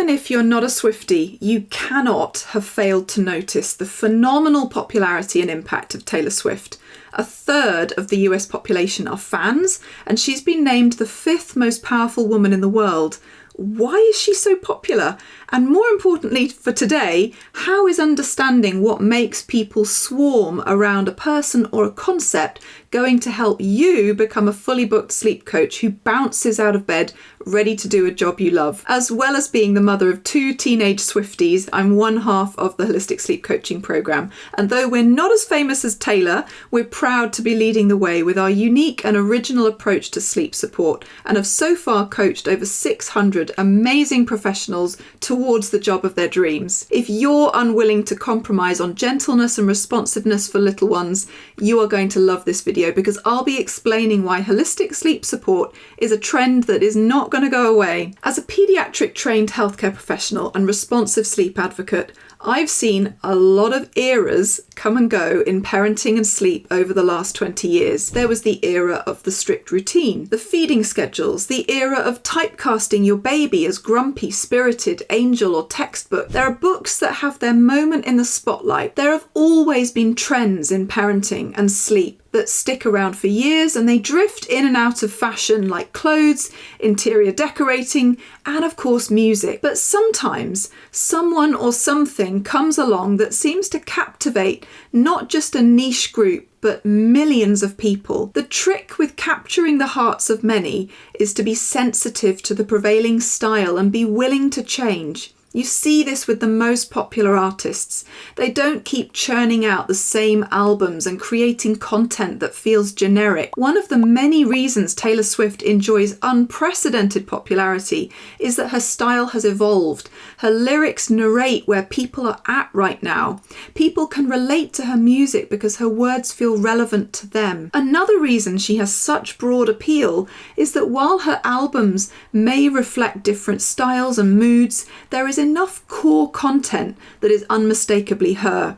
even if you're not a Swiftie, you cannot have failed to notice the phenomenal popularity and impact of Taylor Swift. 1/3 of the US population are fans, and she's been named the 5th most powerful woman in the world. Why is she so popular? And more importantly for today, how is understanding what makes people swarm around a person or a concept going to help you become a fully booked sleep coach who bounces out of bed ready to do a job you love? As well as being the mother of 2 teenage Swifties, I'm one half of the Holistic Sleep Coaching Programme. And though we're not as famous as Taylor, we're proud to be leading the way with our unique and original approach to sleep support, and have so far coached over 600 amazing professionals towards the job of their dreams. If you're unwilling to compromise on gentleness and responsiveness for little ones, you are going to love this video, because I'll be explaining why holistic sleep support is a trend that is not going to go away. As a paediatric trained healthcare professional and responsive sleep advocate, I've seen a lot of eras come and go in parenting and sleep over the last 20 years. There was the era of the strict routine, the feeding schedules, the era of typecasting your baby as grumpy, spirited, angel or textbook. There are books that have their moment in the spotlight. There have always been trends in parenting and sleep that stick around for years, and they drift in and out of fashion like clothes, interior decorating, and of course music. But sometimes someone or something comes along that seems to captivate not just a niche group, but millions of people. The trick with capturing the hearts of many is to be sensitive to the prevailing style and be willing to change. You see this with the most popular artists. They don't keep churning out the same albums and creating content that feels generic. One of the many reasons Taylor Swift enjoys unprecedented popularity is that her style has evolved. Her lyrics narrate where people are at right now. People can relate to her music because her words feel relevant to them. Another reason she has such broad appeal is that while her albums may reflect different styles and moods, there is enough core content that is unmistakably her.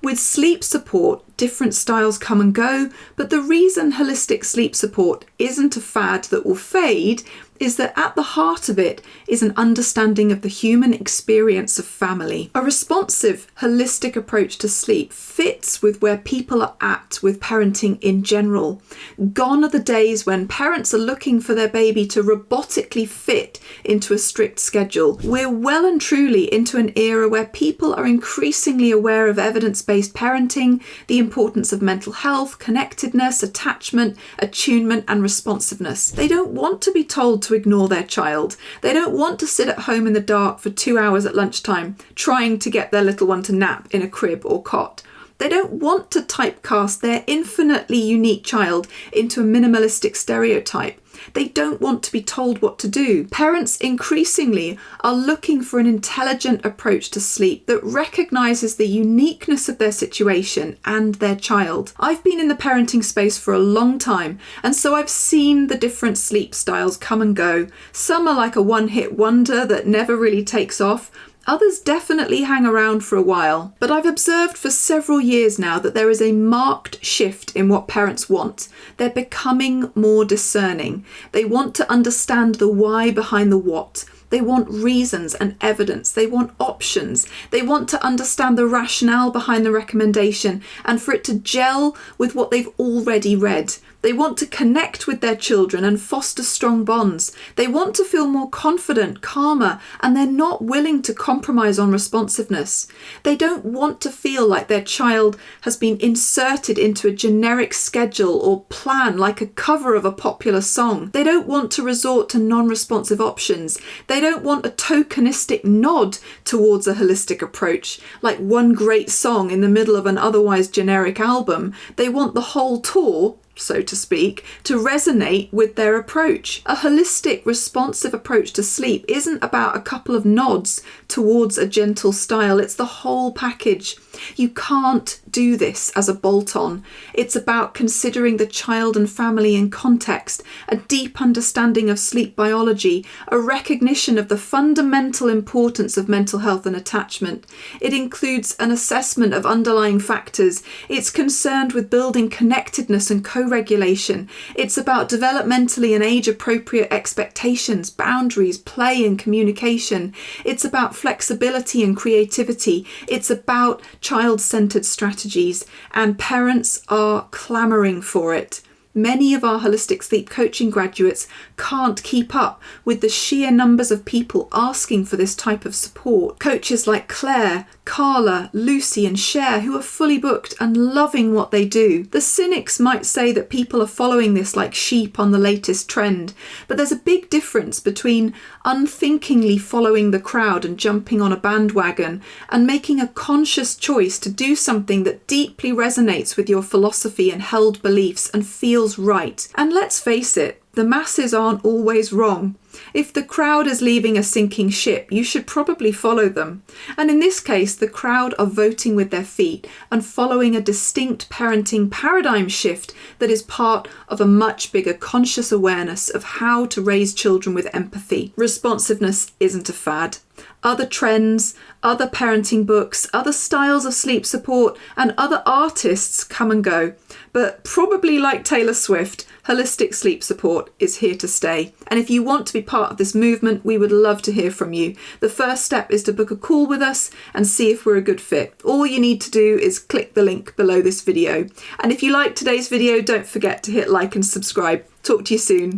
With sleep support, different styles come and go, but the reason holistic sleep support isn't a fad that will fade is that at the heart of it is an understanding of the human experience of family. A responsive, holistic approach to sleep fits with where people are at with parenting in general. Gone are the days when parents are looking for their baby to robotically fit into a strict schedule. We're well and truly into an era where people are increasingly aware of evidence-based parenting, the importance of mental health, connectedness, attachment, attunement, and responsiveness. They don't want to be told to ignore their child. They don't want to sit at home in the dark for 2 hours at lunchtime trying to get their little one to nap in a crib or cot. They don't want to typecast their infinitely unique child into a minimalistic stereotype. They don't want to be told what to do. Parents increasingly are looking for an intelligent approach to sleep that recognises the uniqueness of their situation and their child. I've been in the parenting space for a long time, and so I've seen the different sleep styles come and go. Some are like a one-hit wonder that never really takes off. Others definitely hang around for a while, but I've observed for several years now that there is a marked shift in what parents want. They're becoming more discerning. They want to understand the why behind the what. They want reasons and evidence. They want options. They want to understand the rationale behind the recommendation and for it to gel with what they've already read. They want to connect with their children and foster strong bonds. They want to feel more confident, calmer, and they're not willing to compromise on responsiveness. They don't want to feel like their child has been inserted into a generic schedule or plan like a cover of a popular song. They don't want to resort to non-responsive options. They don't want a tokenistic nod towards a holistic approach, like one great song in the middle of an otherwise generic album. They want the whole tour, so to speak, to resonate with their approach. A holistic, responsive approach to sleep isn't about a couple of nods towards a gentle style. It's the whole package. You can't do this as a bolt-on. It's about considering the child and family in context, a deep understanding of sleep biology, a recognition of the fundamental importance of mental health and attachment. It includes an assessment of underlying factors. It's concerned with building connectedness and co-regulation. It's about developmentally and age-appropriate expectations, boundaries, play and communication. It's about flexibility and creativity. It's about child-centered strategies, and parents are clamoring for it. Many of our holistic sleep coaching graduates can't keep up with the sheer numbers of people asking for this type of support. Coaches like Claire, Carla, Lucy and Cher, who are fully booked and loving what they do. The cynics might say that people are following this like sheep on the latest trend, but there's a big difference between unthinkingly following the crowd and jumping on a bandwagon and making a conscious choice to do something that deeply resonates with your philosophy and held beliefs and feels right. And let's face it, the masses aren't always wrong. If the crowd is leaving a sinking ship, you should probably follow them. And in this case, the crowd are voting with their feet and following a distinct parenting paradigm shift that is part of a much bigger conscious awareness of how to raise children with empathy. Responsiveness isn't a fad. Other trends, other parenting books, other styles of sleep support, and other artists come and go. But probably like Taylor Swift, holistic sleep support is here to stay. And if you want to be part of this movement, we would love to hear from you. The first step is to book a call with us and see if we're a good fit. All you need to do is click the link below this video. And if you liked today's video, don't forget to hit like and subscribe. Talk to you soon.